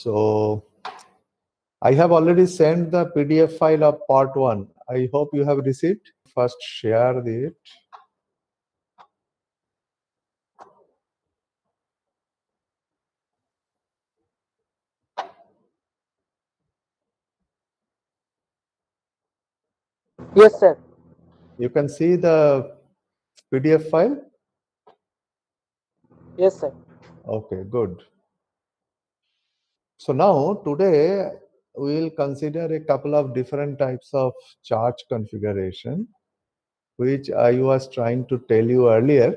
So I have already sent the PDF file of part 1. I hope you have received. First share it. Yes, sir. You can see the PDF file. Yes, sir. Okay, good. So now today we will consider a couple of different types of charge configuration, which I was trying to tell you earlier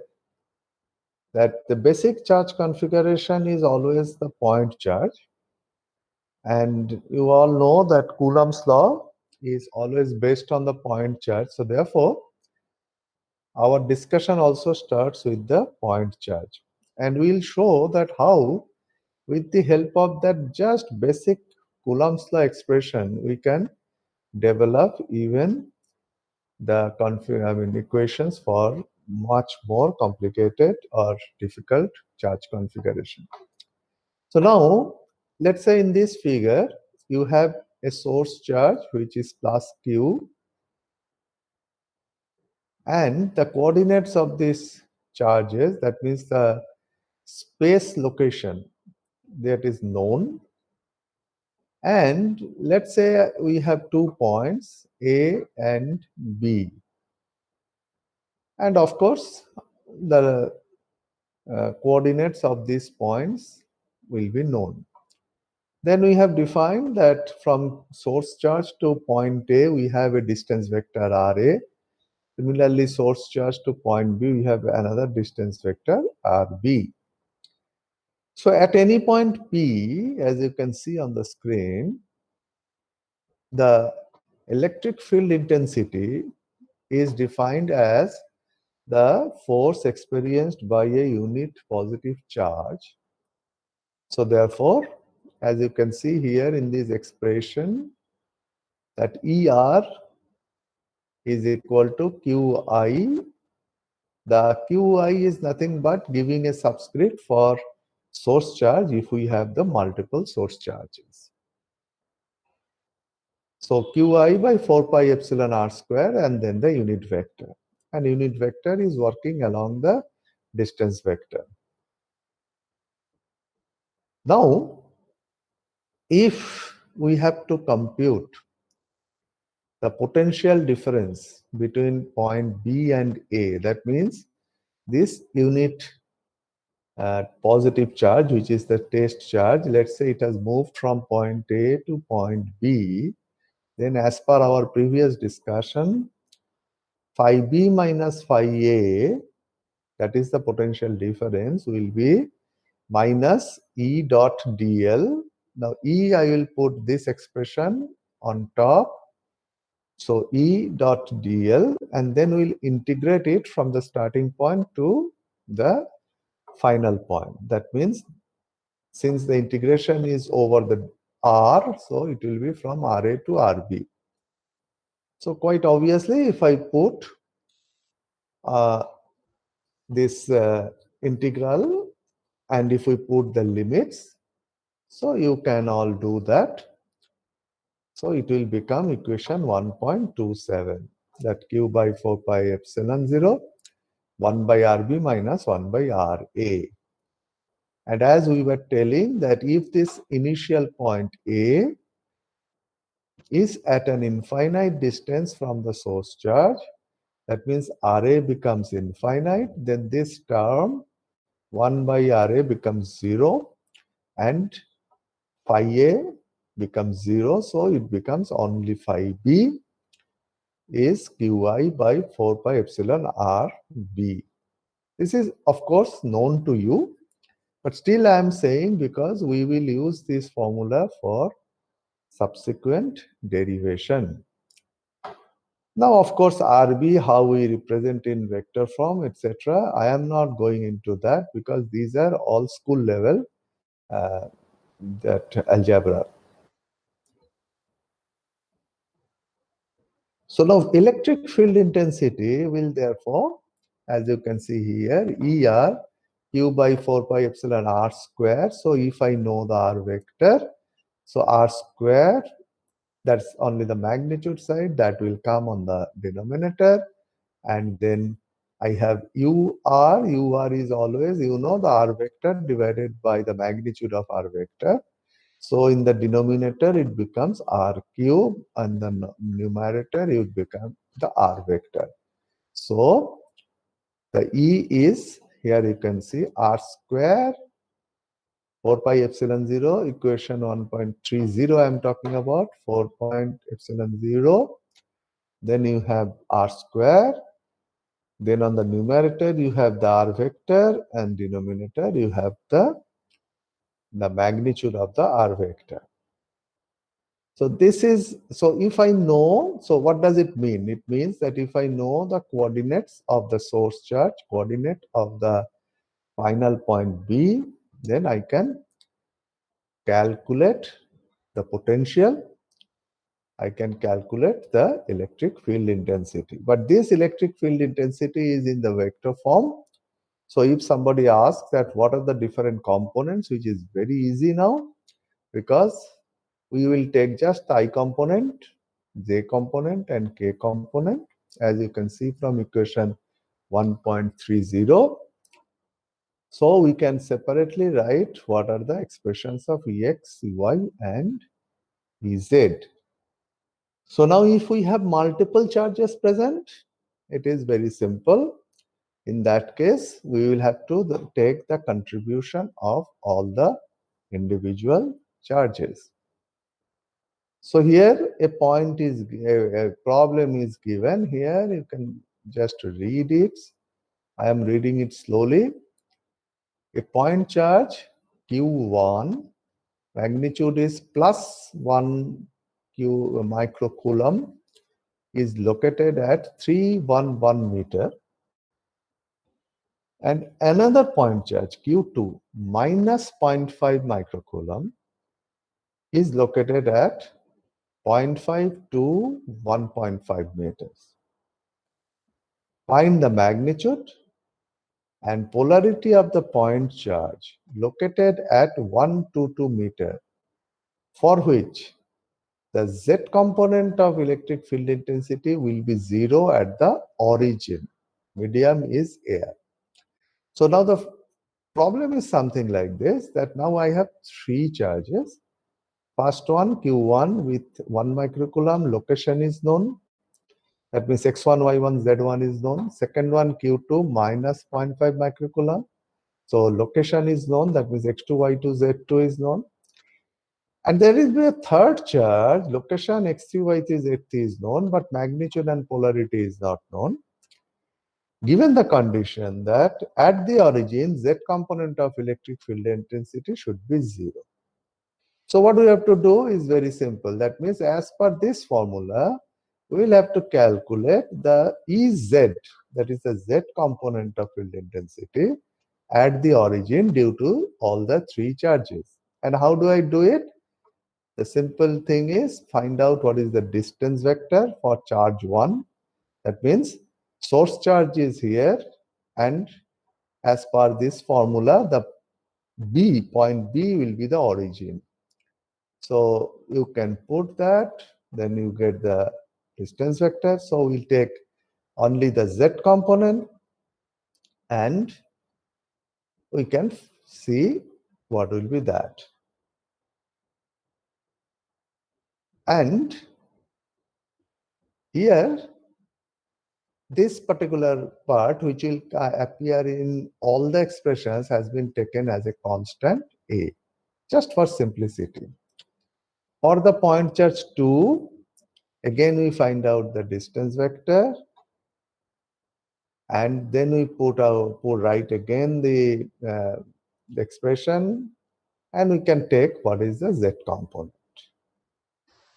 that the basic charge configuration is always the point charge. And you all know that Coulomb's law is always based on the point charge. So therefore, our discussion also starts with the point charge. And we'll show that how, with the help of that just basic Coulomb's law expression, we can develop even the equations for much more complicated or difficult charge configuration. So now, let's say in this figure, you have a source charge which is plus q, and the coordinates of these charges, that means the space location that is known. And let's say we have 2 points, A and B. And of course, the coordinates of these points will be known. Then we have defined that from source charge to point A, we have a distance vector RA. Similarly, source charge to point B, we have another distance vector RB. So at any point P, as you can see on the screen, the electric field intensity is defined as the force experienced by a unit positive charge. So therefore, as you can see here in this expression, that ER is equal to QI. The QI is nothing but giving a subscript for source charge if we have the multiple source charges. So QI by 4 pi epsilon r square and then the unit vector. And unit vector is working along the distance vector. Now, if we have to compute the potential difference between point B and A, that means this unit positive charge, which is the test charge, let's say it has moved from point A to point B, then as per our previous discussion, phi B minus phi A, that is the potential difference, will be minus E dot dl. Now E, I will put this expression on top. So E dot dl, and then we'll integrate it from the starting point to the final point. That means since the integration is over the R, so it will be from RA to RB. So quite obviously, if I put this integral and if we put the limits, so you can all do that. So it will become equation 1.27, that Q by 4 pi epsilon 0, 1 by RB minus 1 by RA. And as we were telling that if this initial point A is at an infinite distance from the source charge, that means RA becomes infinite, then this term 1 by RA becomes 0 and phi A becomes 0, so it becomes only phi B is Qi by 4 pi epsilon RB. This is of course known to you, but still I am saying because we will use this formula for subsequent derivation. Now, of course, RB, how we represent in vector form, etc. I am not going into that because these are all school level that algebra. So now electric field intensity will therefore, as you can see here, ER q by 4 pi epsilon r square. So if I know the r vector, so r square, that's only the magnitude side, that will come on the denominator. And then I have ur is always, the r vector divided by the magnitude of r vector. So in the denominator, it becomes r cube, and the numerator, it becomes the r vector. So the E is, here you can see r square 4 pi epsilon 0, equation 1.30 I am talking about, 4 point epsilon 0. Then you have r square. Then on the numerator, you have the r vector, and denominator, you have the magnitude of the r vector. So this is, so if I know, so what does it mean? It means that if I know the coordinates of the source charge, coordinate of the final point B, then I can calculate the potential. I can calculate the electric field intensity. But this electric field intensity is in the vector form. So if somebody asks that what are the different components, which is very easy now, because we will take just I component, j component, and k component, as you can see from equation 1.30. So we can separately write what are the expressions of Ex, Ey, and Ez. So now if we have multiple charges present, it is very simple. In that case, we will have to take the contribution of all the individual charges. So here a point is, a problem is given. Here you can just read it. I am reading it slowly. A point charge Q1, magnitude is plus 1 Q microcoulomb, is located at 311 meter. And another point charge Q2 minus 0.5 microcoulomb is located at 0.5 to 1.5 meters. Find the magnitude and polarity of the point charge located at 122 meter, for which the Z component of electric field intensity will be 0 at the origin. Medium is air. So now the problem is something like this, that now I have three charges. First one, Q1 with 1 microcoulomb, location is known. That means X1, Y1, Z1 is known. Second one, Q2 minus 0.5 microcoulomb. So location is known. That means X2, Y2, Z2 is known. And there is a third charge, location X3, Y3, Z3 is known, but magnitude and polarity is not known. Given the condition that at the origin, Z component of electric field intensity should be 0. So what we have to do is very simple. That means as per this formula, we will have to calculate the Ez, that is the Z component of field intensity at the origin due to all the three charges. And how do I do it? The simple thing is find out what is the distance vector for charge 1. That means source charge is here, and as per this formula, the point B will be the origin. So you can put that, then you get the distance vector. So we'll take only the Z component, and we can see what will be that. And here, this particular part, which will appear in all the expressions, has been taken as a constant A, just for simplicity. For the point charge 2, again we find out the distance vector, and then we write again the expression, and we can take what is the Z component.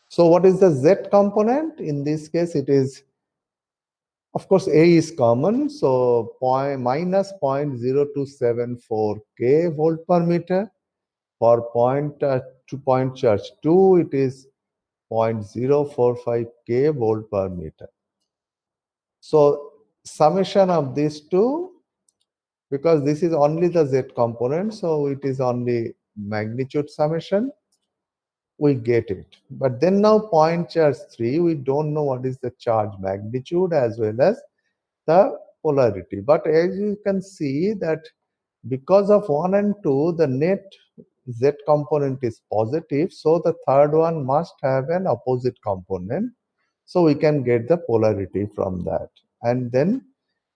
So what is the Z component? In this case, it is, of course, A is common, so minus 0.0274 K volt per meter. For point charge 2, it is 0.045 K volt per meter. So summation of these two because this is only the z component, so it is only magnitude summation. We get it. But then now point charge 3, we don't know what is the charge magnitude as well as the polarity. But as you can see that because of 1 and 2, the net z component is positive, so the third one must have an opposite component. So we can get the polarity from that. And then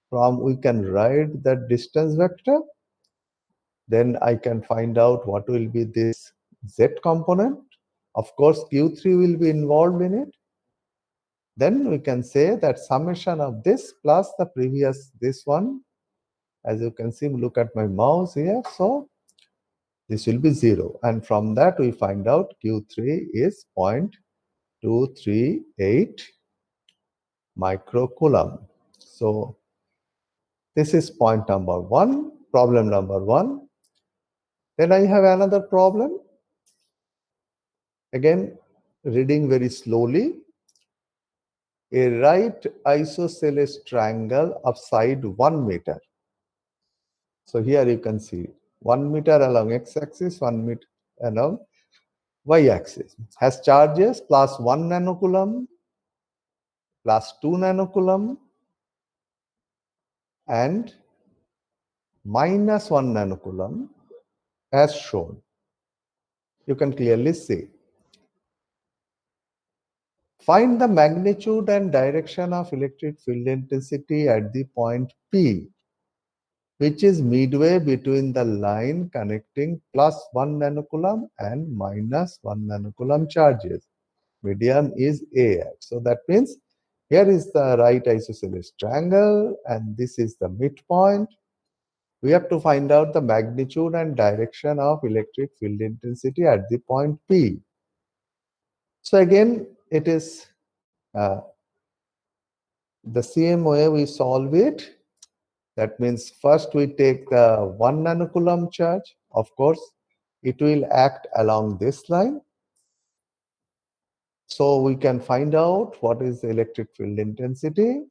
from we can write the distance vector. Then I can find out what will be this z component. Of course, Q3 will be involved in it. Then we can say that summation of this plus the previous this one. As you can see, look at my mouse here. So this will be 0. And from that, we find out Q3 is 0.238 microcoulomb. So this is point number 1, problem number 1. Then I have another problem. Again, reading very slowly. A right isosceles triangle of side 1 meter. So here you can see 1 meter along x-axis, 1 meter along y-axis. Has charges plus 1 nanocoulomb, plus 2 nanocoulomb, and minus 1 nanocoulomb as shown. You can clearly see. Find the magnitude and direction of electric field intensity at the point P, which is midway between the line connecting plus 1 nanocoulomb and minus 1 nanocoulomb charges. Medium is AX. So that means here is the right isosceles triangle and this is the midpoint. We have to find out the magnitude and direction of electric field intensity at the point P. So again, it is the same way we solve it. That means first we take the 1 nanocoulomb charge. Of course, it will act along this line. So we can find out what is the electric field intensity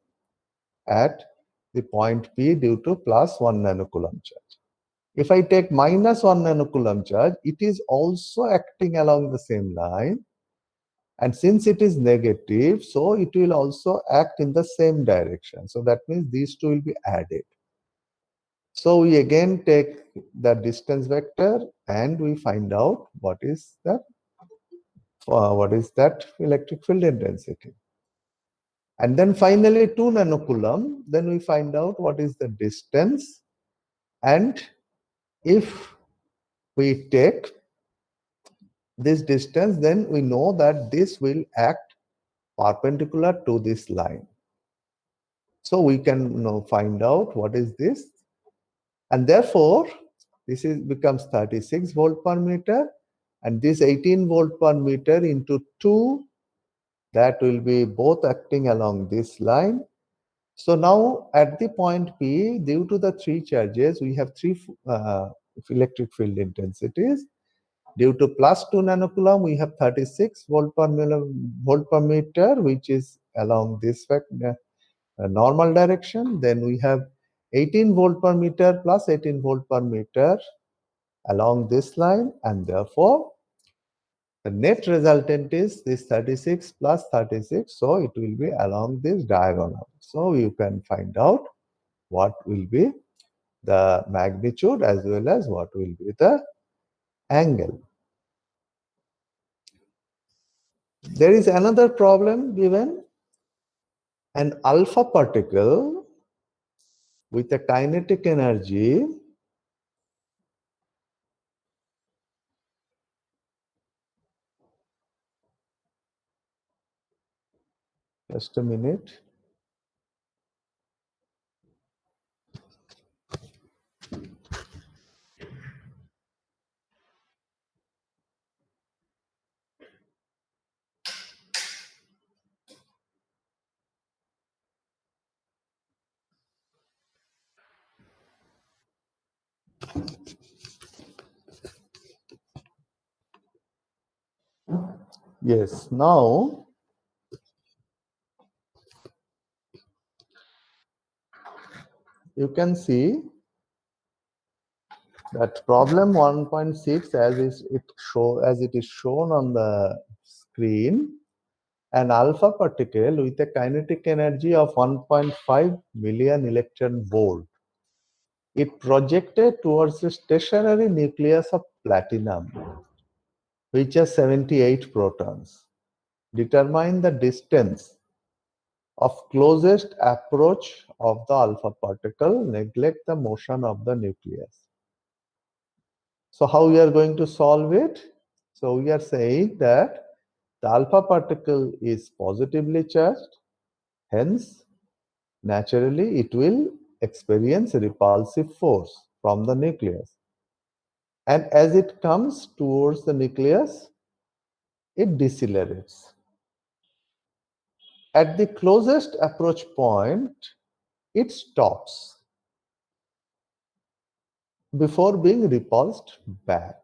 at the point P due to plus 1 nanocoulomb charge. If I take minus 1 nanocoulomb charge, it is also acting along the same line. And since it is negative, so it will also act in the same direction. So that means these two will be added. So we again take the distance vector and we find out what is that electric field intensity. And then finally 2 nanocoulomb, then we find out what is the distance. And if we take this distance, then we know that this will act perpendicular to this line. So we can find out what is this. And therefore, this becomes 36 volt per meter. And this 18 volt per meter into 2, that will be both acting along this line. So now at the point P, due to the 3 charges, we have 3 electric field intensities. Due to plus 2 nanocoulomb, we have 36 volt per meter, which is along this normal direction. Then we have 18 volt per meter plus 18 volt per meter along this line, and therefore the net resultant is this 36 plus 36, so it will be along this diagonal. So you can find out what will be the magnitude as well as what will be the angle. There is another problem given. An alpha particle with a kinetic energy just a minute. Yes, now you can see That problem 1.6 as it is shown on the screen, an alpha particle with a kinetic energy of 1.5 million electron volt. It projected towards the stationary nucleus of platinum, which has 78 protons. Determine the distance of closest approach of the alpha particle, neglect the motion of the nucleus. So how we are going to solve it? So we are saying that the alpha particle is positively charged, hence naturally it will experience repulsive force from the nucleus. And as it comes towards the nucleus, it decelerates. At the closest approach point, it stops before being repulsed back.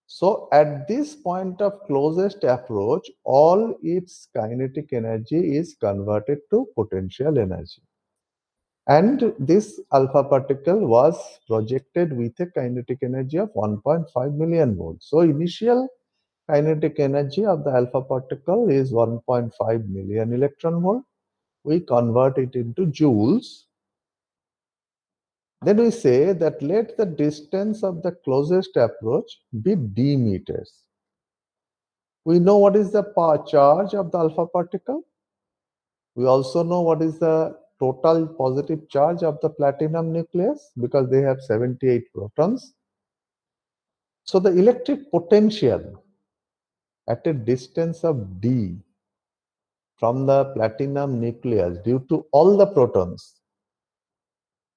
So at this point of closest approach, all its kinetic energy is converted to potential energy. And this alpha particle was projected with a kinetic energy of 1.5 million volts. So initial kinetic energy of the alpha particle is 1.5 million electron volt. We convert it into joules. Then we say that let the distance of the closest approach be d meters. We know what is the charge of the alpha particle. We also know what is the total positive charge of the platinum nucleus because they have 78 protons. So the electric potential at a distance of d from the platinum nucleus due to all the protons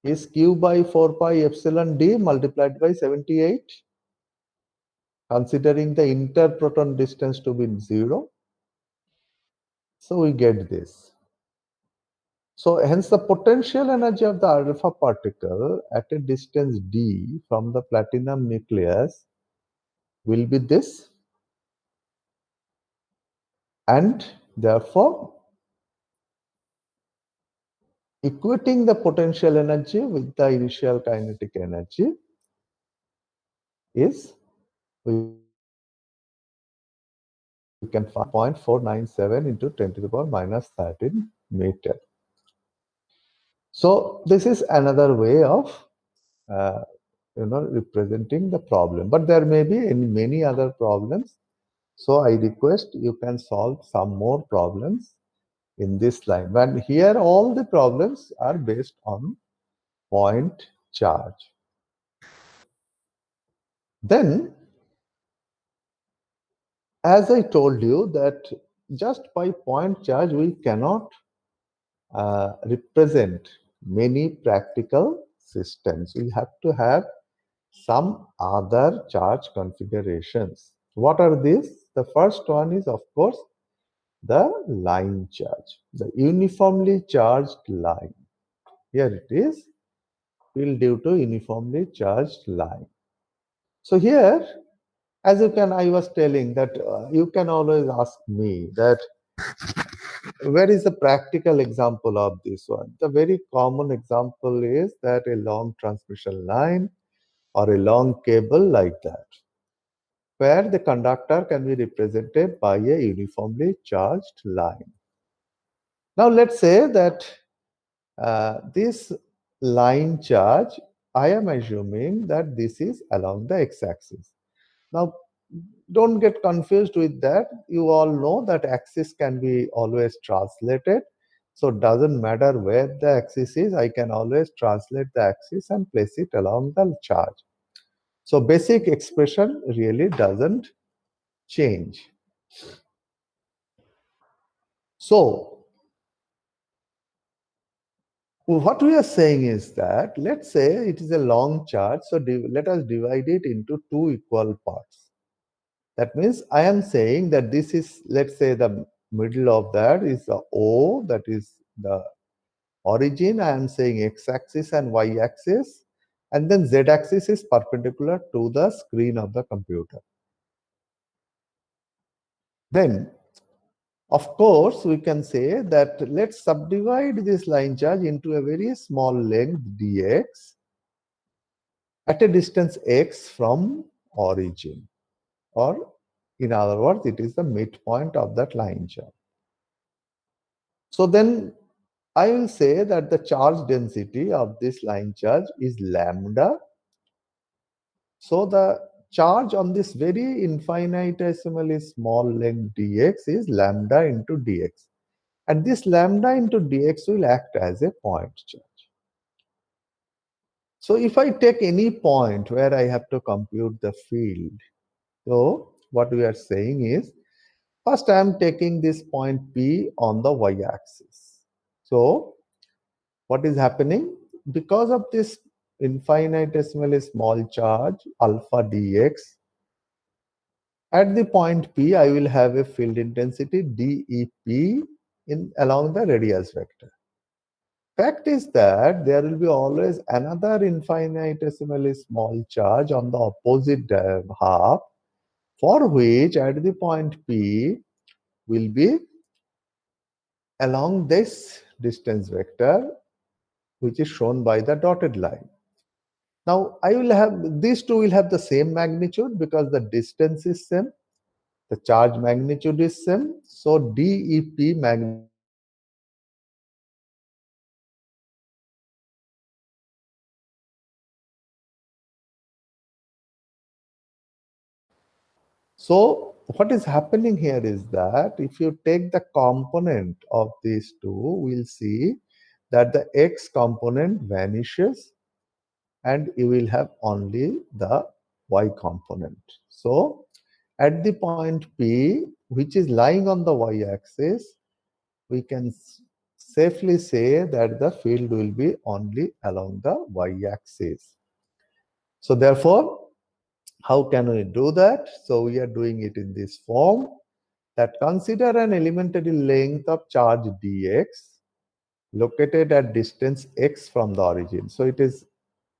is q by 4 pi epsilon d multiplied by 78, considering the interproton distance to be 0. So we get this. So hence the potential energy of the alpha particle at a distance d from the platinum nucleus will be this, and therefore equating the potential energy with the initial kinetic energy is, we can find 0.497 into 10 to the power minus 13 meter. So this is another way of representing the problem, but there may be in many other problems. So I request you can solve some more problems in this line. And here all the problems are based on point charge. Then, as I told you that just by point charge we cannot represent many practical systems. We have to have some other charge configurations. What are these? The first one is, of course, the line charge, the uniformly charged line. Here it is, field due to uniformly charged line. So here, as you can, I was telling that you can always ask me that where is the practical example of this one? The very common example is that a long transmission line or a long cable like that, where the conductor can be represented by a uniformly charged line. Now let's say that this line charge, I am assuming that this is along the x-axis. Now don't get confused with that. You all know that axis can be always translated. So it doesn't matter where the axis is, I can always translate the axis and place it along the charge. So basic expression really doesn't change. So what we are saying is that, let's say it is a long charge, so let us divide it into two equal parts. That means I am saying that this is, let's say the middle of that is the O, that is the origin. I am saying x-axis and y-axis, and then z-axis is perpendicular to the screen of the computer. Then, of course, we can say that let's subdivide this line charge into a very small length dx, at a distance x from origin, or in other words, it is the midpoint of that line charge. So then I will say that the charge density of this line charge is lambda. So the charge on this very infinitesimally small length dx is lambda into dx. And this lambda into dx will act as a point charge. So if I take any point where I have to compute the field, so what we are saying is, first I am taking this point P on the y-axis. So what is happening? Because of this infinitesimally small charge, alpha dx, at the point P, I will have a field intensity dEP along the radius vector. Fact is that there will be always another infinitesimally small charge on the opposite half, for which at the point P will be along this distance vector, which is shown by the dotted line. Now I will have, these two will have the same magnitude because the distance is same, the charge magnitude is same. So dEP magnitude. So what is happening here is that if you take the component of these two, we'll see that the x component vanishes and you will have only the y component. So at the point P, which is lying on the y-axis, we can safely say that the field will be only along the y-axis. So therefore, how can we do that? So we are doing it in this form, that consider an elementary length of charge dx located at distance x from the origin. So it is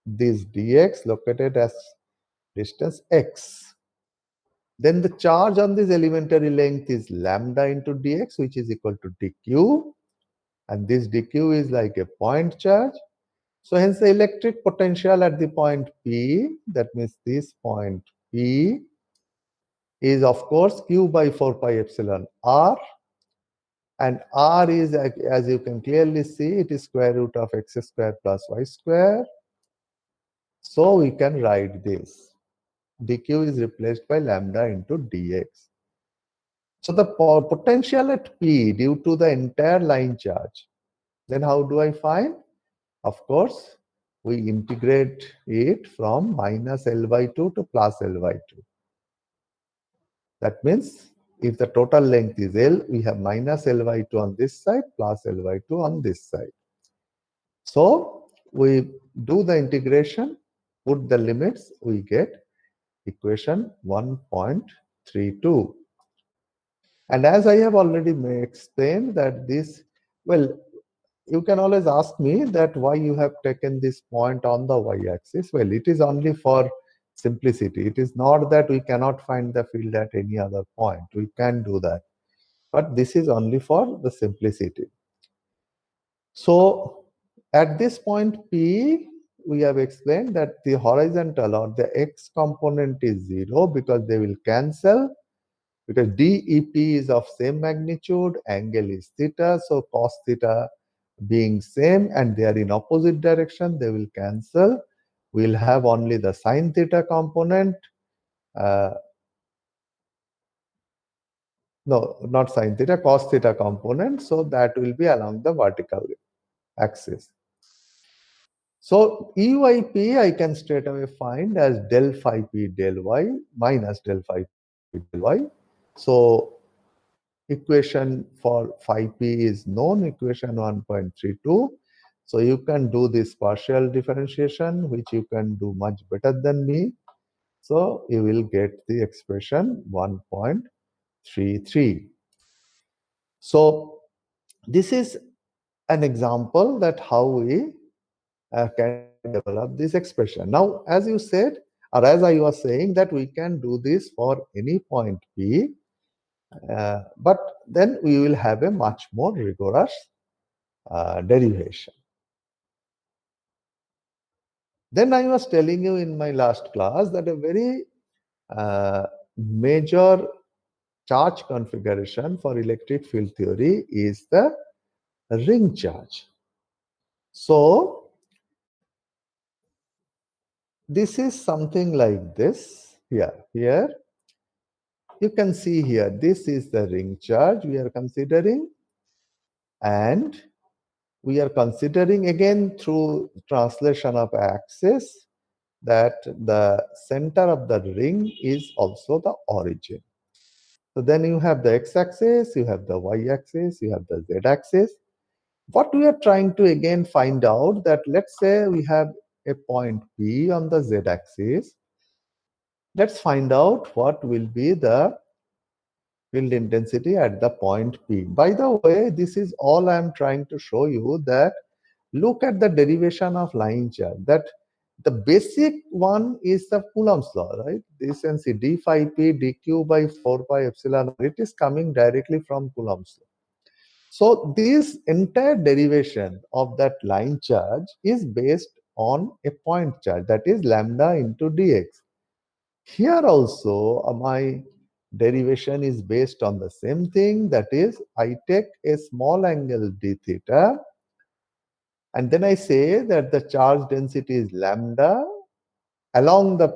this dx located as distance x. Then the charge on this elementary length is lambda into dx, which is equal to dq. And this dq is like a point charge. So hence the electric potential at the point P, that means this point P, is of course q by 4 pi epsilon r. And r is, as you can clearly see, it is square root of x square plus y square. So we can write this. dq is replaced by lambda into dx. So the potential at P due to the entire line charge, then how do I find? Of course, we integrate it from minus L by 2 to plus L by 2. That means if the total length is L, we have minus L by 2 on this side, plus L by 2 on this side. So we do the integration, put the limits, we get equation 1.32. And as I have already explained that this, well, you can always ask me that why you have taken this point on the y-axis. Well, it is only for simplicity. It is not that we cannot find the field at any other point. We can do that. But this is only for the simplicity. So at this point P, we have explained that the horizontal or the x component is 0 because they will cancel, because dEP is of same magnitude, angle is theta, so cos theta being same and they are in opposite direction, they will cancel. We'll have only the sine theta component. No, not sine theta, cos theta component. So that will be along the vertical axis. So EYP I can straight away find as del phi p del y minus del phi p del y. So equation for phi p is known, equation 1.32. So you can do this partial differentiation, which you can do much better than me. So you will get the expression 1.33. So this is an example that how we can develop this expression. Now, as you said, or as I was saying, that we can do this for any point P, but then we will have a much more rigorous derivation. Then I was telling you in my last class that a very major charge configuration for electric field theory is the ring charge. So this is something like this here. Here you can see here, this is the ring charge we are considering, and we are considering again through translation of axis that the center of the ring is also the origin. So then you have the x-axis, you have the y-axis, you have the z-axis. What we are trying to again find out that, let's say we have a point P on the z-axis. Let's find out what will be the field intensity at the point P. By the way, this is all I am trying to show you, that look at the derivation of line charge, that the basic one is the Coulomb's law, right? This and see d phi p dq by 4 pi epsilon, it is coming directly from Coulomb's law. So this entire derivation of that line charge is based on a point charge, that is lambda into dx. Here also my derivation is based on the same thing, that is I take a small angle d theta and then I say that the charge density is lambda along the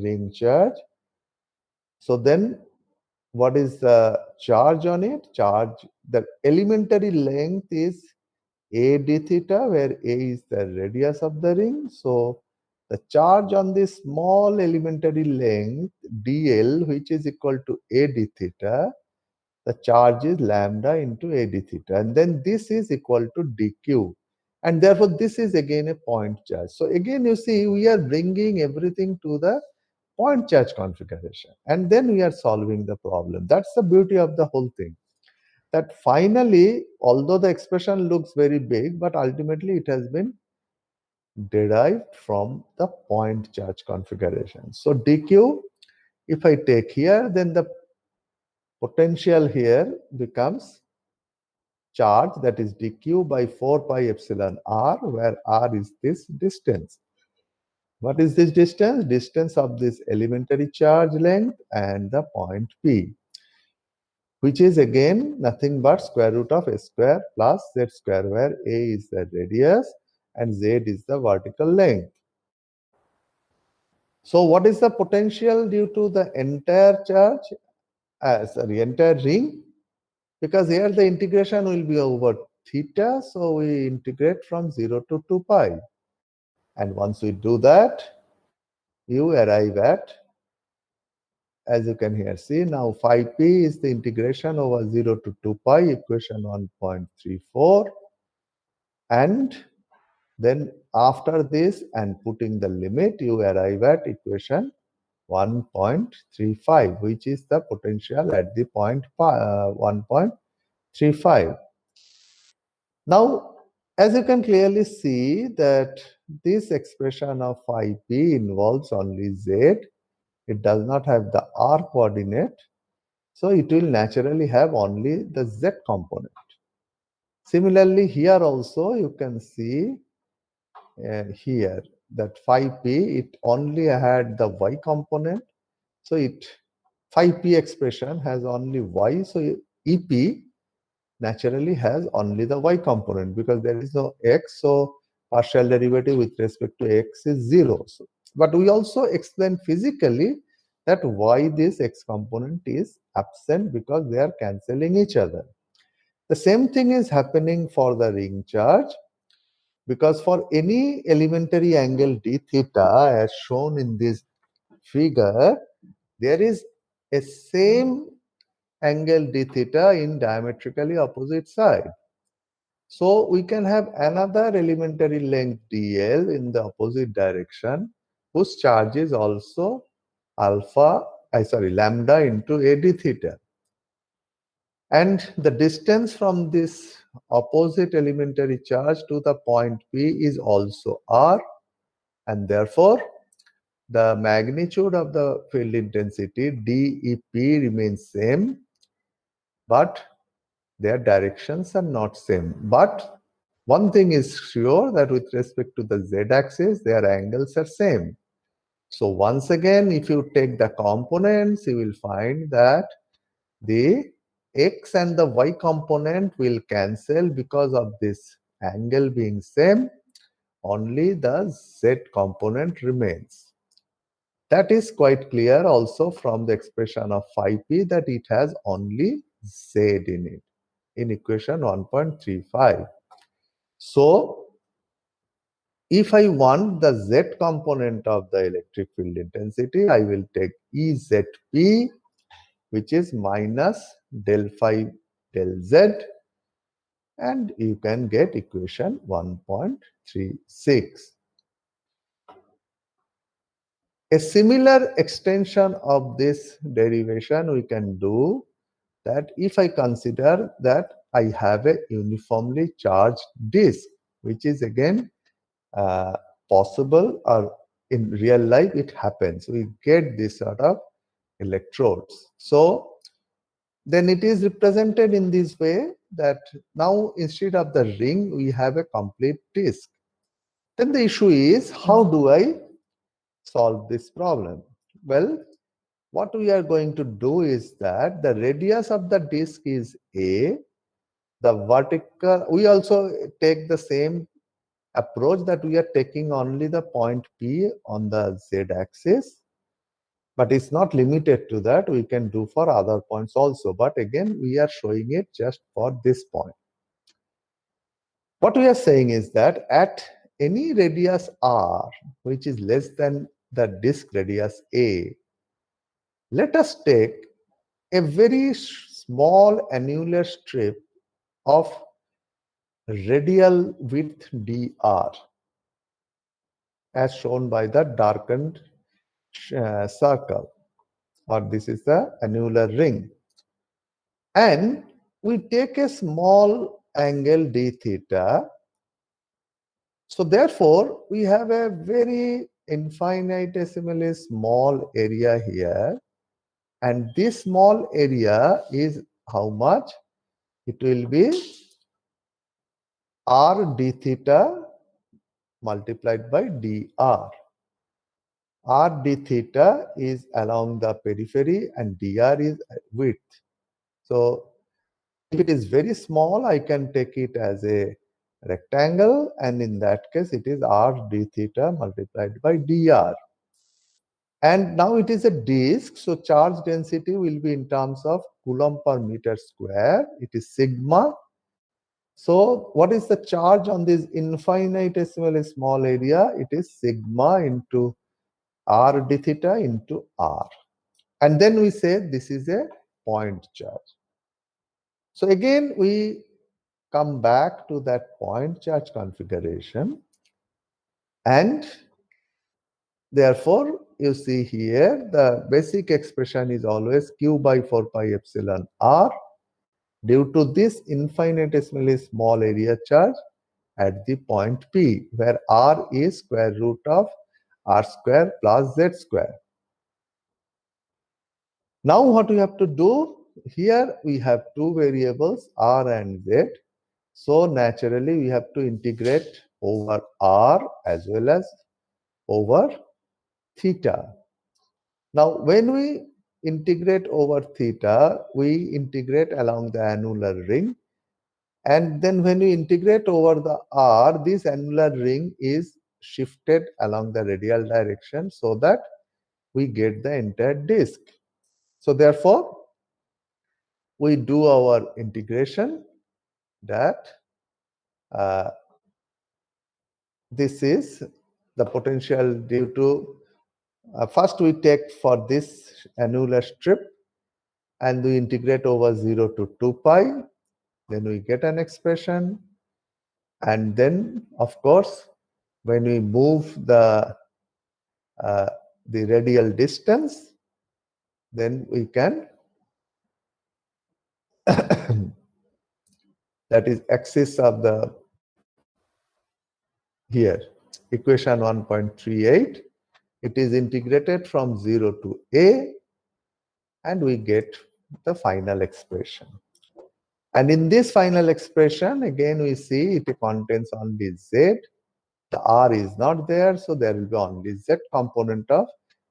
ring charge. So then what is the charge on it? Charge, the elementary length is a d theta, where a is the radius of the ring. So the charge on this small elementary length dl, which is equal to a d theta, the charge is lambda into a d theta, and then this is equal to dq, and therefore this is again a point charge. So again you see we are bringing everything to the point charge configuration, and then we are solving the problem. That's the beauty of the whole thing, that finally, although the expression looks very big, but ultimately it has been derived from the point charge configuration. So dq, if I take here, then the potential here becomes charge, that is dq by 4 pi epsilon r, where r is this distance. What is this distance? Distance of this elementary charge length and the point P, which is again nothing but square root of a square plus z square, where a is the radius and z is the vertical length. So what is the potential due to the entire charge? Entire ring, because here the integration will be over theta, so we integrate from 0 to 2 pi. And once we do that, you arrive at, as you can here see, now phi p is the integration over 0 to 2 pi, equation 1.34. And then after this and putting the limit, you arrive at equation 1.35, which is the potential at the point 1.35. Now, as you can clearly see that this expression of phi p involves only z. It does not have the r coordinate. So it will naturally have only the z component. Similarly, here also you can see here that phi p, it only had the y component. So it phi p expression has only y. So EP naturally has only the y component because there is no x. So partial derivative with respect to x is 0. So, but we also explain physically that why this x component is absent, because they are cancelling each other. The same thing is happening for the ring charge, because for any elementary angle d theta as shown in this figure, there is a same angle d theta in diametrically opposite side. So we can have another elementary length dl in the opposite direction, whose charge is also lambda into a d theta. And the distance from this opposite elementary charge to the point P is also r, and therefore the magnitude of the field intensity dep remains same, but their directions are not same. But One thing is sure, that with respect to the z-axis, their angles are same. So once again, if you take the components, you will find that the x and the y component will cancel because of this angle being same. Only the z component remains. That is quite clear also from the expression of phi p, that it has only z in it, in equation 1.35. So if I want the z component of the electric field intensity, I will take EZP, which is minus del phi del z, and you can get equation 1.36. A similar extension of this derivation we can do, that if I consider that I have a uniformly charged disk, which is again possible, or in real life it happens. We get this sort of electrodes. So then it is represented in this way, that now instead of the ring, we have a complete disk. Then the issue is, how do I solve this problem? Well, what we are going to do is that the radius of the disk is A. The vertical, we also take the same approach, that we are taking only the point P on the z-axis, but it's not limited to that. We can do for other points also, but again we are showing it just for this point. What we are saying is that at any radius r, which is less than the disk radius a, let us take a very small annular strip of radial width dr, as shown by the darkened circle, or this is the annular ring. And we take a small angle d theta. So therefore, we have a very infinitesimally small area here. And this small area is how much? It will be r d theta multiplied by dr. R d theta is along the periphery and dr is width. So if it is very small, I can take it as a rectangle, and in that case it is r d theta multiplied by dr. And now it is a disk, so charge density will be in terms of coulomb per meter square. It is sigma. So what is the charge on this infinitesimally small area? It is sigma into r d theta into r. And then we say this is a point charge. So again, we come back to that point charge configuration, and therefore you see here the basic expression is always q by 4 pi epsilon r, due to this infinitesimally small area charge at the point P, where r is square root of r square plus z square. Now what we have to do, here we have two variables r and z. So naturally we have to integrate over r as well as over theta. Now when we integrate over theta, we integrate along the annular ring. And then when we integrate over the r, this annular ring is shifted along the radial direction, so that we get the entire disk. So therefore, we do our integration, that this is the potential due to, first we take for this annular strip and we integrate over 0 to 2 pi, then we get an expression. And then of course, when we move the radial distance, then we can that is axis of the here, equation 1.38, it is integrated from 0 to a, and we get the final expression. And in this final expression, again, we see it contains only Z. The R is not there, so there will be only Z component of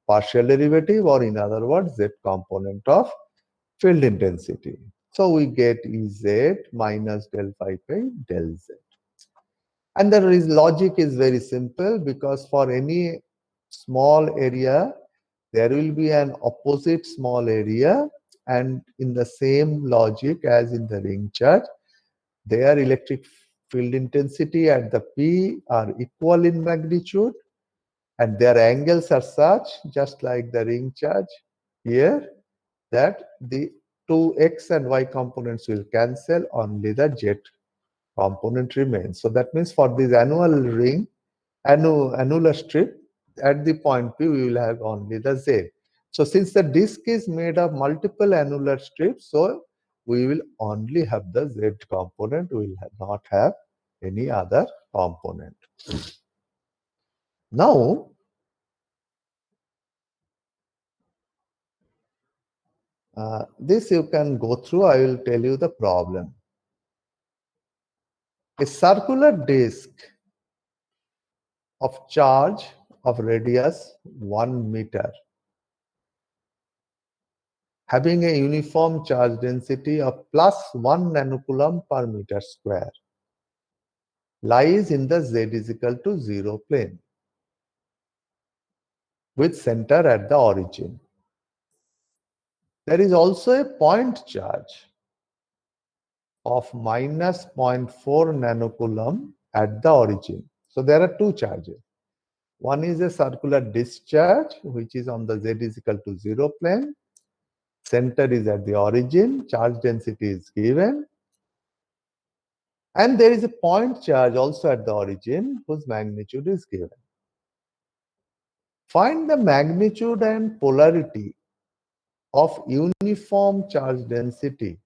partial derivative, or in other words, Z component of field intensity. So we get Ez minus del phi by del Z. And the logic is very simple, because for any small area, there will be an opposite small area, and in the same logic as in the ring charge, their electric field intensity at the P are equal in magnitude, and their angles are such, just like the ring charge here, that the two x and y components will cancel, only the z component remains. So that means for this annular strip, at the point P, we will have only the Z. So since the disk is made of multiple annular strips, so we will only have the Z component, we will not have any other component. Now, this you can go through, I will tell you the problem. A circular disk of charge of radius 1 meter, having a uniform charge density of +1 nanocoulomb per meter square, lies in the z is equal to 0 plane, with center at the origin. There is also a point charge of minus 0.4 nanocoulomb at the origin. So there are two charges. One is a circular discharge, which is on the z is equal to 0 plane. Center is at the origin, charge density is given. And there is a point charge also at the origin, whose magnitude is given. Find the magnitude and polarity of uniform charge density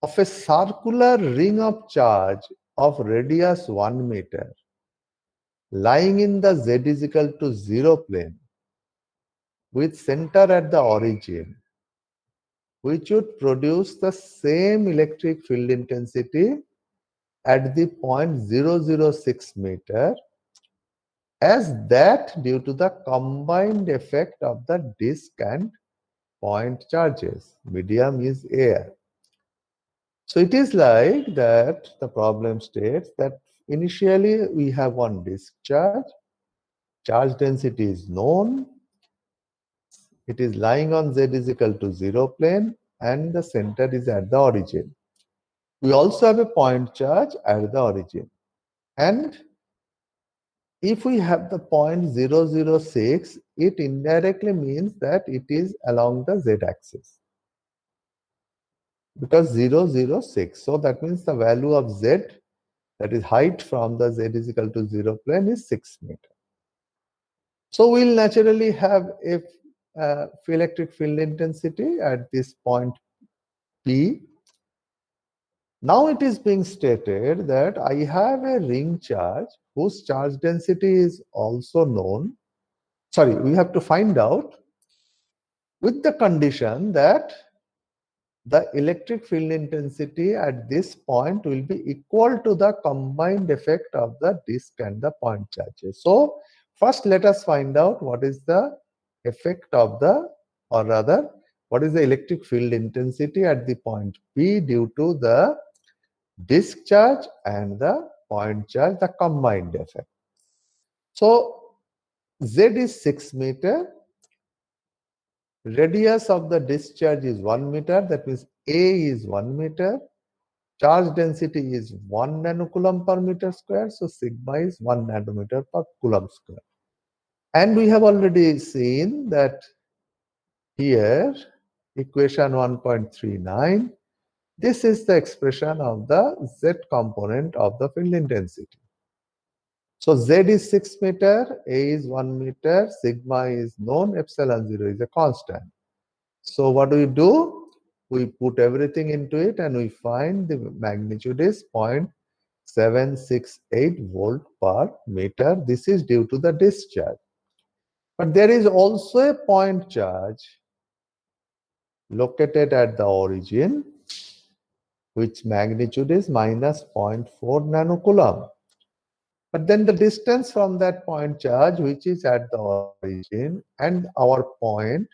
of a circular ring of charge of radius 1 meter, lying in the z is equal to 0 plane, with center at the origin, which would produce the same electric field intensity at the point 006 meter as that due to the combined effect of the disk and point charges. Medium is air. So it is like that the problem states that initially we have one disk charge density is known, it is lying on z is equal to 0 plane, and the center is at the origin. We also have a point charge at the origin. And if we have the point 006, it indirectly means that it is along the z-axis, because 006. So that means the value of z, that is height from the z is equal to 0 plane, is 6 meter. So we'll naturally have a electric field intensity at this point P. Now it is being stated that I have a ring charge whose charge density is also known. Sorry, we have to find out, with the condition that the electric field intensity at this point will be equal to the combined effect of the disk and the point charges. So first let us find out what is the effect of the, or rather, what is the electric field intensity at the point P due to the disk charge and the point charge, the combined effect. So Z is 6 meter. Radius of the discharge is 1 meter. That means A is 1 meter. Charge density is 1 nanocoulomb per meter square. So sigma is 1 nanometer per coulomb square. And we have already seen that here, equation 1.39, this is the expression of the Z component of the field intensity. So Z is 6 meter, A is 1 meter, sigma is known, epsilon 0 is a constant. So what do? We put everything into it and we find the magnitude is 0.768 volt per meter. This is due to the discharge. But there is also a point charge located at the origin, which magnitude is minus 0.4 nanocoulomb. But then the distance from that point charge, which is at the origin, and our point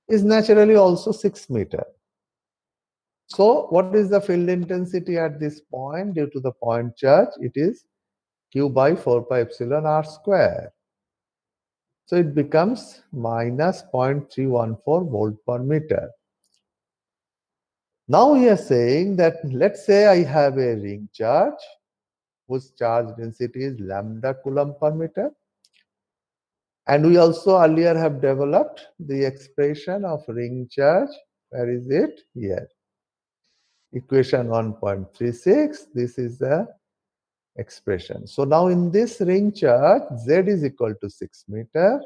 is naturally also 6 meter. So what is the field intensity at this point due to the point charge? It is Q by 4 pi epsilon r square. So it becomes minus 0.314 volt per meter. Now we are saying that, let's say I have a ring charge whose charge density is lambda coulomb per meter. And we also earlier have developed the expression of ring charge. Where is it? Here. Equation 1.36. This is the expression. So now in this ring charge, Z is equal to 6 meter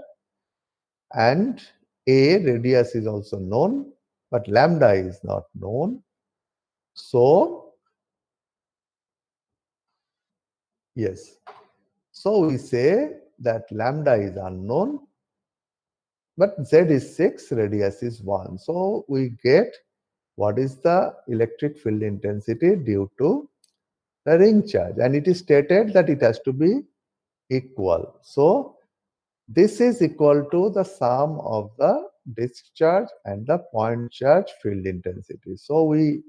and A radius is also known, but lambda is not known. So, yes. So we say that lambda is unknown, but Z is 6, radius is 1. So we get what is the electric field intensity due to the ring charge, and it is stated that it has to be equal. So this is equal to the sum of the disk charge and the point charge field intensity. So we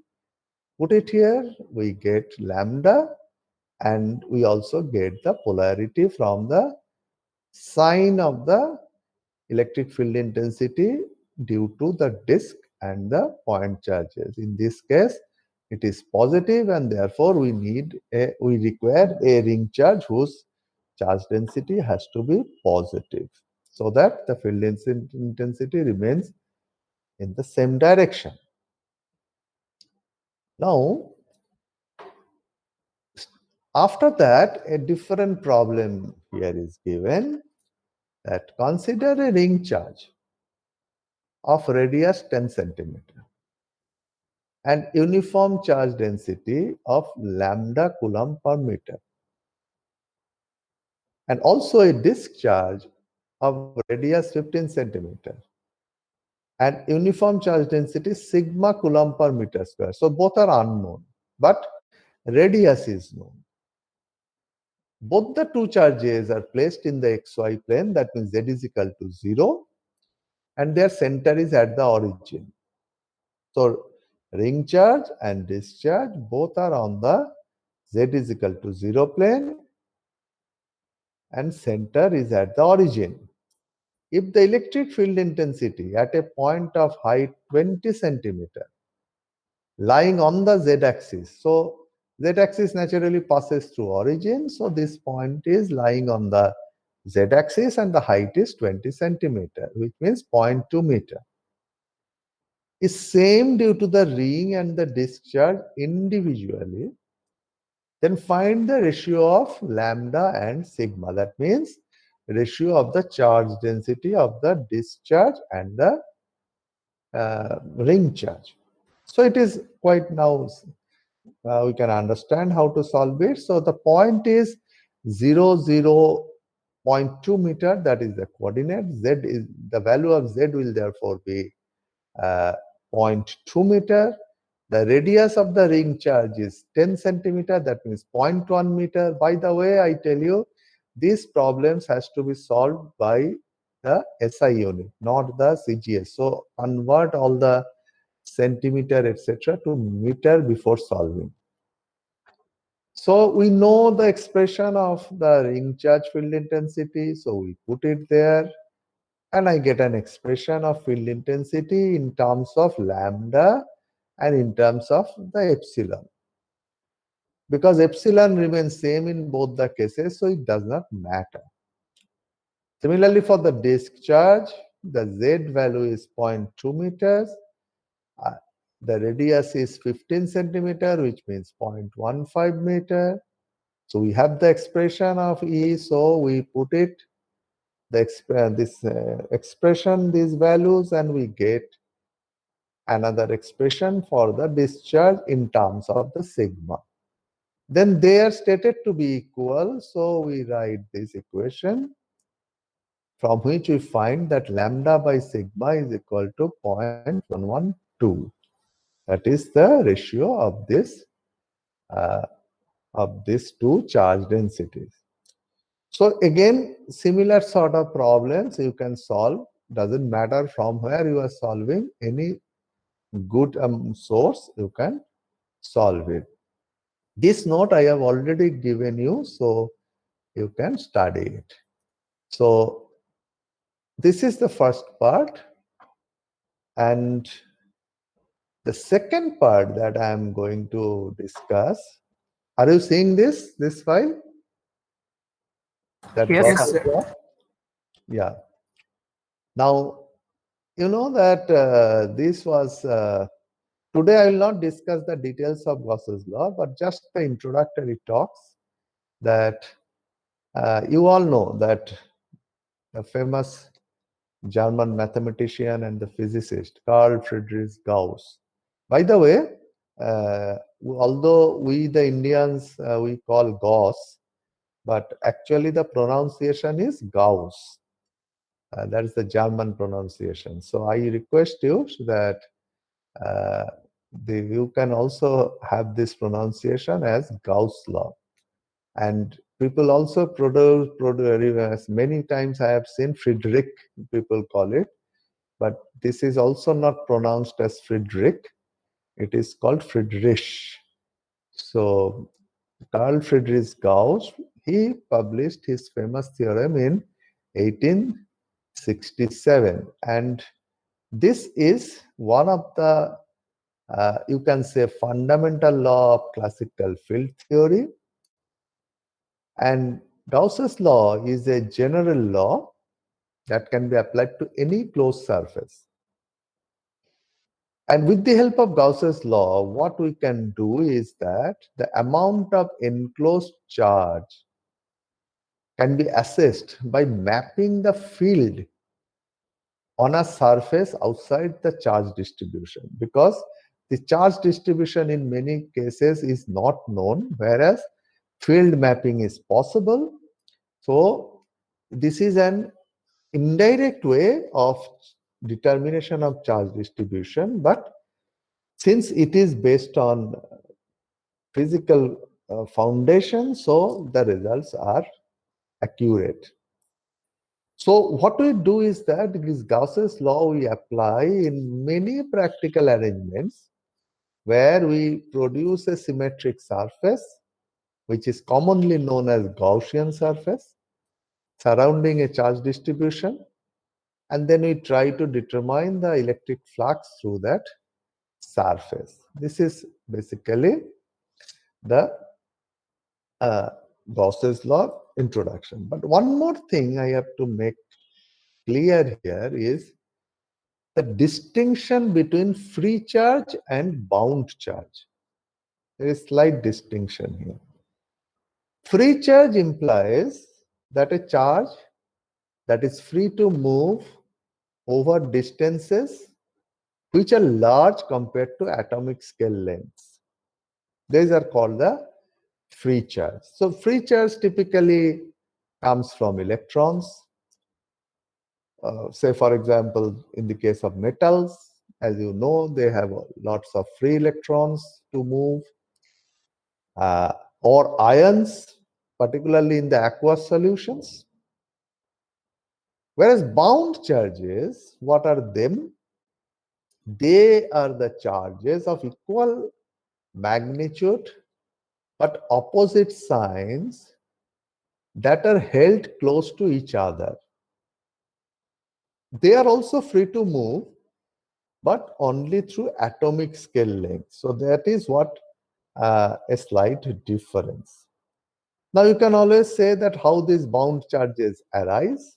put it here, we get lambda, and we also get the polarity from the sign of the electric field intensity due to the disk and the point charges. In this case, it is positive, and therefore we require a ring charge whose charge density has to be positive, so that the field intensity remains in the same direction. Now, after that, a different problem here is given, that consider a ring charge of radius 10 centimeter and uniform charge density of lambda coulomb per meter, and also a disk charge of radius 15 centimeter and uniform charge density sigma coulomb per meter square. So both are unknown, but radius is known. Both the two charges are placed in the xy plane, that means z is equal to 0, and their center is at the origin. So ring charge and discharge both are on the z is equal to 0 plane, and center is at the origin. If the electric field intensity at a point of height 20 centimeter lying on the z-axis, so z-axis naturally passes through origin, so this point is lying on the z-axis and the height is 20 centimeter, which means 0.2 meter, is same due to the ring and the discharge individually, then find the ratio of lambda and sigma. That means ratio of the charge density of the discharge and the ring charge. So it is quite now, we can understand how to solve it. So the point is 0.2 meter, that is the coordinate. Z is the value of Z will therefore be 0.2 meter. The radius of the ring charge is 10 centimeter, that means 0.1 meter. By the way, I tell you, these problems has to be solved by the SI unit, not the CGS. So convert all the centimeter, etc. to meter before solving. So we know the expression of the ring charge field intensity, so we put it there, and I get an expression of field intensity in terms of lambda and in terms of the epsilon. Because epsilon remains same in both the cases, so it does not matter. Similarly, for the disk charge, the Z value is 0.2 meters. The radius is 15 centimeter, which means 0.15 meter. So we have the expression of E, so we put it, this expression, these values, and we get another expression for the discharge in terms of the sigma. Then they are stated to be equal, so we write this equation, from which we find that lambda by sigma is equal to 0.112. That is the ratio of these two charge densities. So again, similar sort of problems you can solve. Doesn't matter from where you are solving, any good source you can solve it. This note I have already given you, so you can study it. So this is the first part, and the second part that I am going to discuss. Are you seeing this file? That Yes, Gauss sir. law? Yeah. Now you know that this was today. I will not discuss the details of Gauss's law, but just the introductory talks that you all know that the famous German mathematician and the physicist Carl Friedrich Gauss. By the way, although we the Indians we call Gauss, but actually the pronunciation is Gauss. That is the German pronunciation. So I request you that uh, you can also have this pronunciation as Gauss law. And people also produce many times I have seen Friedrich, people call it, but this is also not pronounced as Friedrich. It is called Friedrich. So Carl Friedrich Gauss, he published his famous theorem in 1867. And this is one of the, you can say, fundamental law of classical field theory. And Gauss's law is a general law that can be applied to any closed surface. And with the help of Gauss's law, what we can do is that the amount of enclosed charge can be assessed by mapping the field on a surface outside the charge distribution, because the charge distribution in many cases is not known, whereas field mapping is possible. So this is an indirect way of determination of charge distribution, but since it is based on physical foundation, so the results are accurate. So what we do is that this Gauss's law we apply in many practical arrangements where we produce a symmetric surface, which is commonly known as Gaussian surface, surrounding a charge distribution, and then we try to determine the electric flux through that surface. This is basically the Gauss's law introduction. But one more thing I have to make clear here is the distinction between free charge and bound charge. There is slight distinction here. Free charge implies that a charge that is free to move over distances which are large compared to atomic scale lengths. These are called the free charge. So free charge typically comes from electrons. Say, for example, in the case of metals, as you know, they have lots of free electrons to move, or ions, particularly in the aqueous solutions. Whereas bound charges, what are them? They are the charges of equal magnitude but opposite signs that are held close to each other. They are also free to move, but only through atomic scale length. So that is what a slight difference. Now you can always say that how these bound charges arise.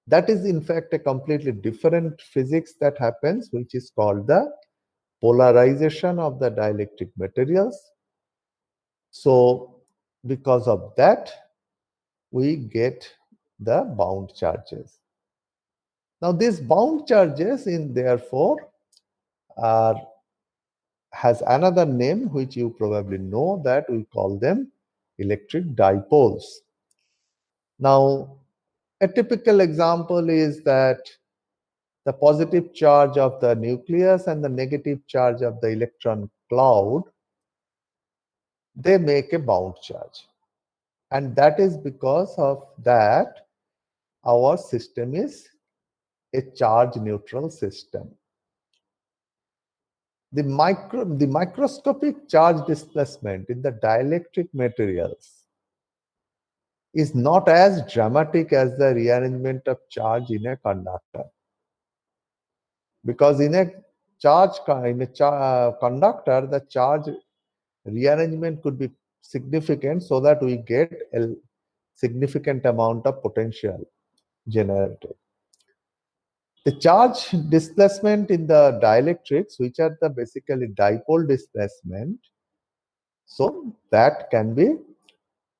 That is in fact a completely different physics that happens, which is called the polarization of the dielectric materials. So because of that, we get the bound charges. Now these bound charges in therefore are has another name which you probably know, that we call them electric dipoles. Now a typical example is that the positive charge of the nucleus and the negative charge of the electron cloud, they make a bound charge. And that is because of that our system is a charge neutral system. The microscopic charge displacement in the dielectric materials is not as dramatic as the rearrangement of charge in a conductor. Because in a conductor, the charge rearrangement could be significant so that we get a significant amount of potential generated. The charge displacement in the dielectrics, which are the basically dipole displacement, so that can be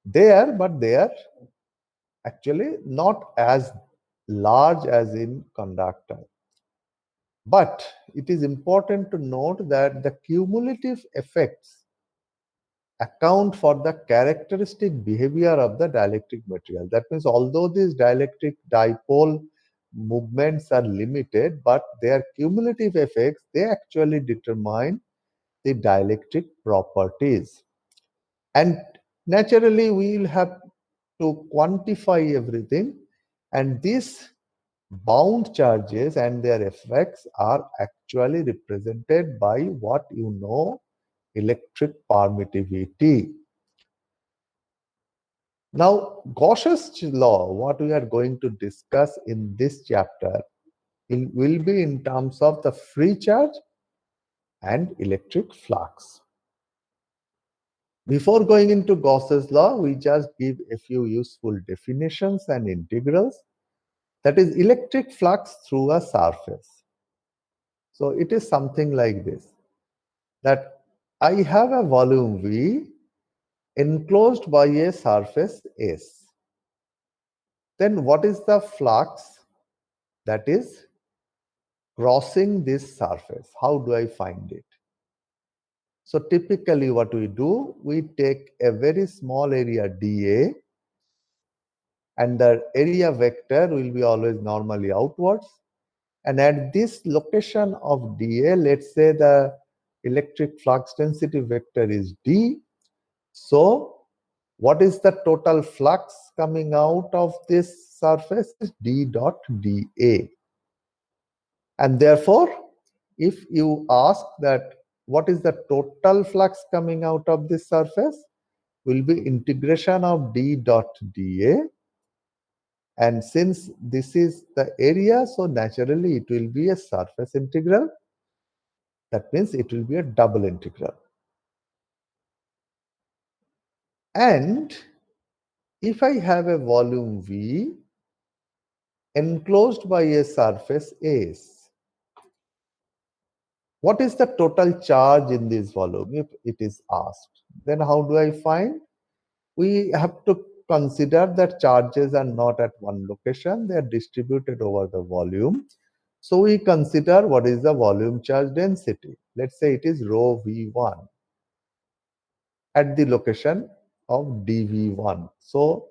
there, but they are actually not as large as in conductor. But it is important to note that the cumulative effects account for the characteristic behavior of the dielectric material. That means although these dielectric dipole movements are limited, but their cumulative effects, they actually determine the dielectric properties. And naturally, we will have to quantify everything. And these bound charges and their effects are actually represented by what you know, electric permittivity. Now, Gauss's law, what we are going to discuss in this chapter, will be in terms of the free charge and electric flux. Before going into Gauss's law, we just give a few useful definitions and integrals. That is electric flux through a surface. So it is something like this, that I have a volume V enclosed by a surface S. Then what is the flux that is crossing this surface? How do I find it? So typically what we do, we take a very small area dA, and the area vector will be always normally outwards. And at this location of dA, let's say the electric flux density vector is D. So what is the total flux coming out of this surface? Is D dot dA. And therefore, if you ask that what is the total flux coming out of this surface, will be integration of D dot dA. And since this is the area, so naturally it will be a surface integral. That means it will be a double integral. And if I have a volume V enclosed by a surface S, what is the total charge in this volume if it is asked? Then how do I find? We have to consider that charges are not at one location, they are distributed over the volume. So we consider what is the volume charge density. Let's say it is rho V1 at the location of dV1. So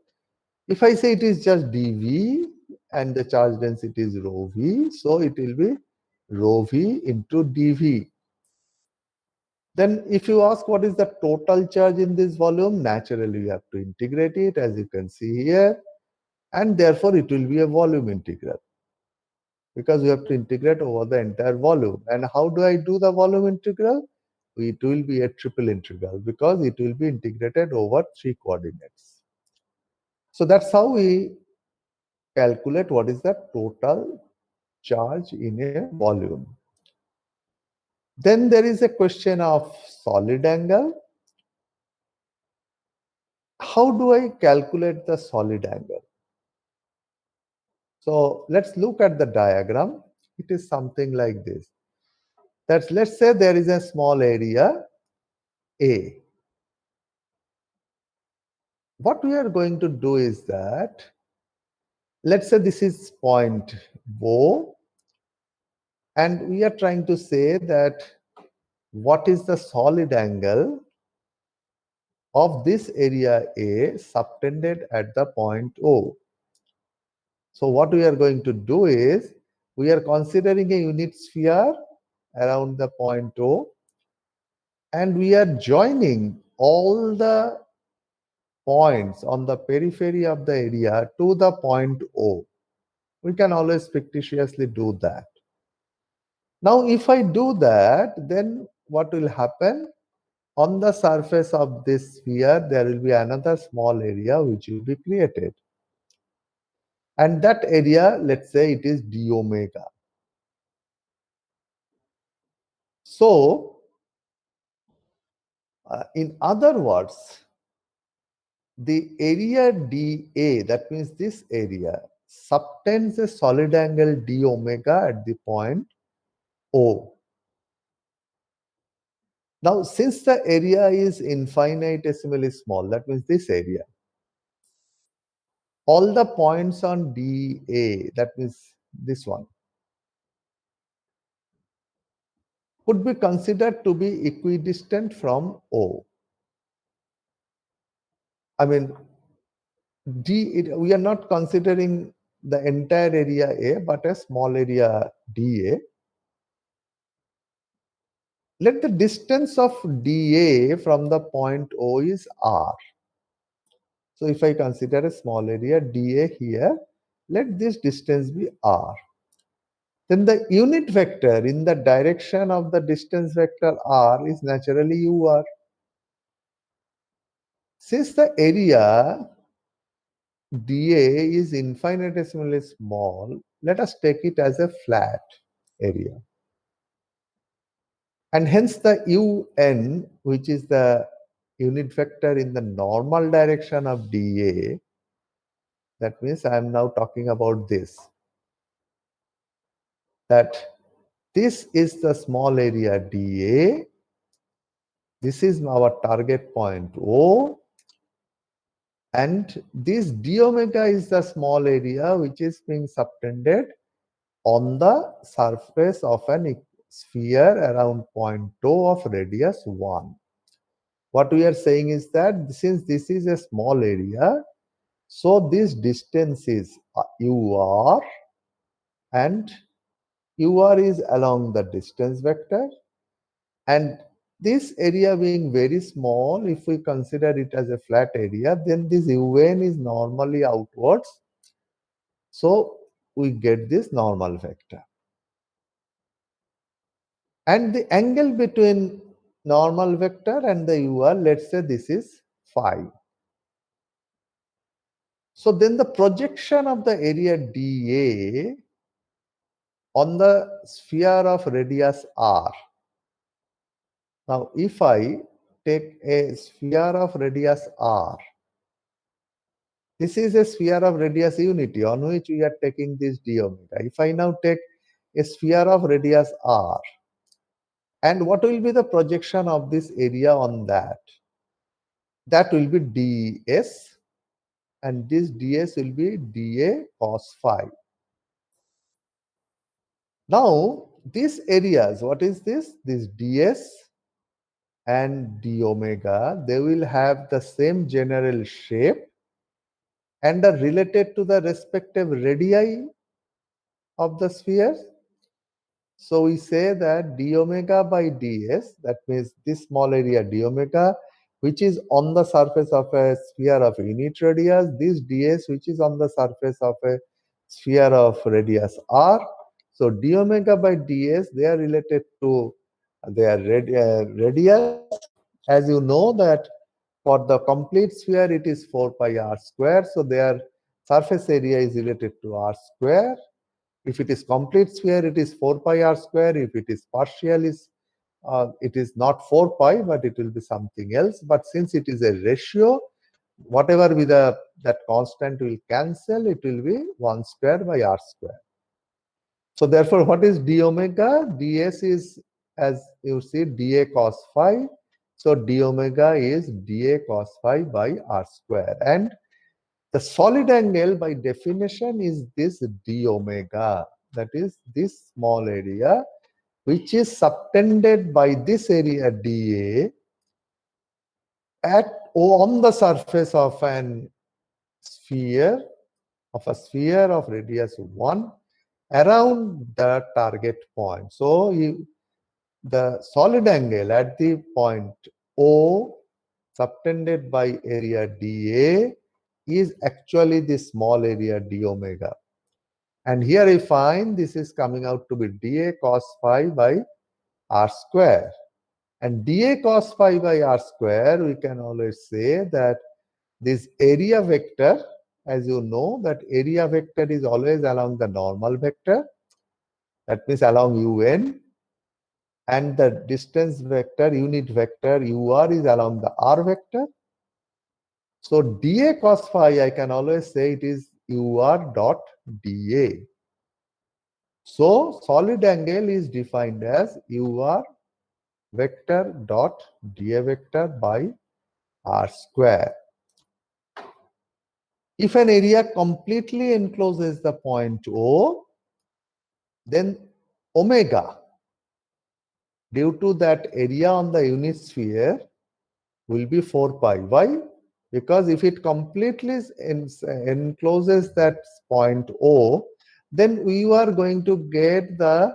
if I say it is just dV and the charge density is rho V, so it will be rho V into dV. Then if you ask what is the total charge in this volume, naturally you have to integrate it, as you can see here, and therefore it will be a volume integral, because we have to integrate over the entire volume. And how do I do the volume integral? It will be a triple integral, because it will be integrated over 3 coordinates. So that's how we calculate what is the total charge in a volume. Then there is a question of solid angle. How do I calculate the solid angle? So let's look at the diagram. It is something like this. That's, let's say there is a small area A. What we are going to do is that, let's say this is point O, and we are trying to say that what is the solid angle of this area A subtended at the point O. So what we are going to do is, We are considering a unit sphere around the point O, and we are joining all the points on the periphery of the area to the point O. We can always fictitiously do that. Now, if I do that, then what will happen? On the surface of this sphere, there will be another small area which will be created. And that area, let's say it is d omega. So, in other words, the area dA, that means this area, subtends a solid angle d omega at the point O. Now, since the area is infinitesimally small, that means this area, all the points on dA, that means this one, could be considered to be equidistant from O. I mean, we are not considering the entire area A, but a small area dA. Let the distance of dA from the point O is R. So if I consider a small area dA here, let this distance be R. Then the unit vector in the direction of the distance vector R is naturally UR. Since the area dA is infinitesimally small, let us take it as a flat area. And hence the UN, which is the unit vector in the normal direction of dA, that means I am now talking about this, that this is the small area dA, this is our target point O, and this d omega is the small area which is being subtended on the surface of an sphere around point O of radius 1. What we are saying is that since this is a small area, so this distance is UR, and UR is along the distance vector, and this area being very small, if we consider it as a flat area, then this UN is normally outwards. So we get this normal vector. And the angle between normal vector and the UR, let's say this is phi. So then the projection of the area dA on the sphere of radius R. Now, if I take a sphere of radius R, this is a sphere of radius unity on which we are taking this d omega. If I now take a sphere of radius R, and what will be the projection of this area on that? That will be ds, and this ds will be dA cos phi. Now, these areas, what is this? This ds and d omega, they will have the same general shape and are related to the respective radii of the spheres. So we say that d omega by ds, that means this small area d omega, which is on the surface of a sphere of unit radius, this ds, which is on the surface of a sphere of radius r. So d omega by ds, they are related to their radius. As you know that for the complete sphere, it is 4 pi r square. So their surface area is related to r square. If it is complete sphere, it is 4 pi r square. If it is partial, it is not 4 pi, but it will be something else. But since it is a ratio, whatever be that constant will cancel, it will be 1 square by r square. So therefore, what is d omega? ds is, as you see, dA cos phi. So d omega is dA cos phi by r square. And the solid angle by definition is this d omega. That is this small area, which is subtended by this area dA on the surface of an sphere, of radius 1. around the target point. So the solid angle at the point O subtended by area dA is actually the small area d omega. And here I find this is coming out to be dA cos phi by r square. And dA cos phi by r square, we can always say that this area vector, as you know, that area vector is always along the normal vector. That means along un. And the distance vector, unit vector, ur is along the r vector. So dA cos phi, I can always say it is ur dot dA. So solid angle is defined as ur vector dot dA vector by r square. If an area completely encloses the point O, then omega, due to that area on the unit sphere, will be 4 pi. Why? Because if it completely encloses that point O, then we are going to get the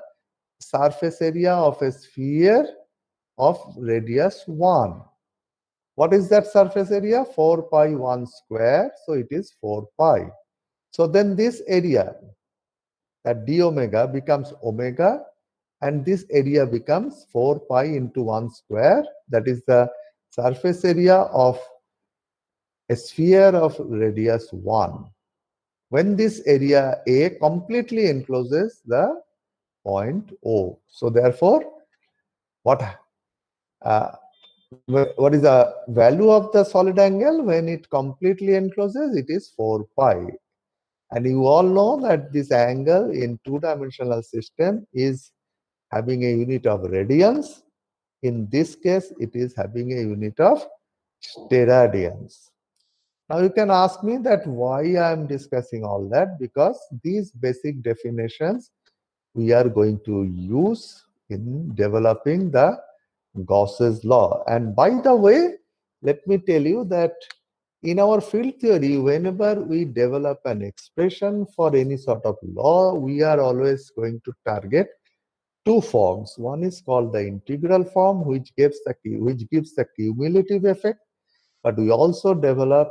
surface area of a sphere of radius 1. What is that surface area? 4 pi 1 square. So it is 4 pi. So then this area, that d omega, becomes omega, and this area becomes 4 pi into 1 square. That is the surface area of a sphere of radius 1. When this area A completely encloses the point O. So therefore, what is the value of the solid angle when it completely encloses? It is 4 pi. And you all know that this angle in two-dimensional system is having a unit of radians. In this case, it is having a unit of steradians. Now you can ask me that why I am discussing all that, because these basic definitions we are going to use in developing the Gauss's law. And by the way, let me tell you that in our field theory, whenever we develop an expression for any sort of law, we are always going to target two forms. One is called the integral form, which gives the cumulative effect, but we also develop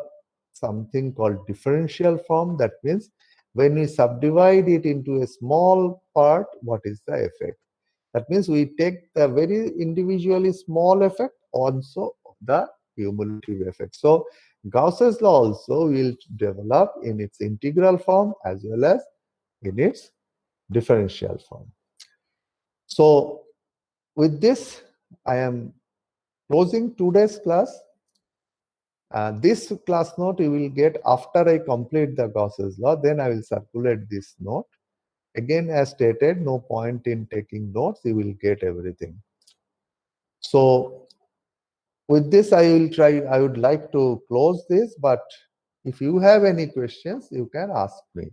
something called differential form. That means when we subdivide it into a small part, what is the effect? That means we take the very individually small effect, also the cumulative effect. So Gauss's law also will develop in its integral form as well as in its differential form. So with this, I am closing today's class. This class note you will get after I complete the Gauss's law. Then I will circulate this note. Again, as stated, no point in taking notes. You will get everything. So with this, I would like to close this, but if you have any questions, you can ask me.